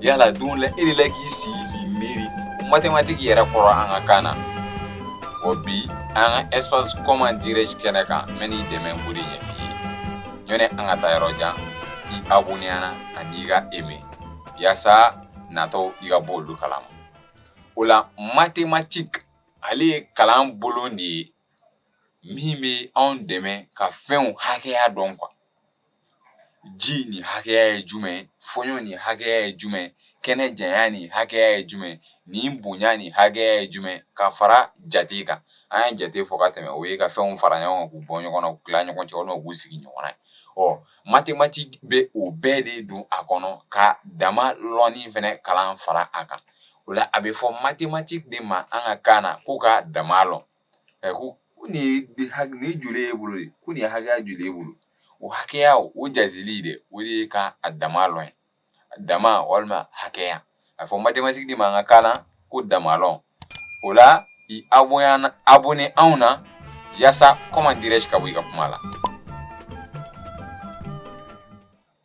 yala dun la e la k'i sigi k'i miiri mathématique yɛrɛ kɔrɔ an ka kan na. O bi an ka espace comment dirais-je kɛnɛ kan n bɛ n'i dɛmɛ k'o de ɲɛf'i ye. Ɲɔnɛ an ka taa yɔrɔ jan i abonné ana ani ka aimé yaasa natɔ i ka bɔ olu kalama. O la mathématique ale ye kalan bolon de ye min bɛ anw dɛmɛ ka fɛnw hakɛya dɔn quoi. Ji ni hakɛya ye jumɛn, fɔɲɔ ni hakɛya ye jumɛn, kɛnɛ janya ni hakɛya ye jumɛn, nin bonya ni hakɛya ye jumɛn ka fara jate kan. An ye jate fɔ ka tɛmɛ, o ye ka fɛnw fara ɲɔgɔn kan k'u bɔ ɲɔgɔn na, k'u tila ɲɔgɔn cɛ walima k'u sigi ɲɔgɔn na. Mathématique bɛ o bɛɛ de don a kɔnɔ ka dama lɔnni fɛnɛ kalan fara a kan. O la a bɛ fɔ mathématique de ma an ka kan na k'u ka dama lɔn. Ko nin ye joli ye e bolo de, ko nin ye hakɛya joli ye e bolo. O hakɛya o jateli de o de ye ka a dama lɔn ye. Dama walima hakɛya. A fɔ mathématique de ma an ka kan na ko dama lɔn. O la i abonné anw na yaasa comment dirais-je ka bɔ i ka kuma la.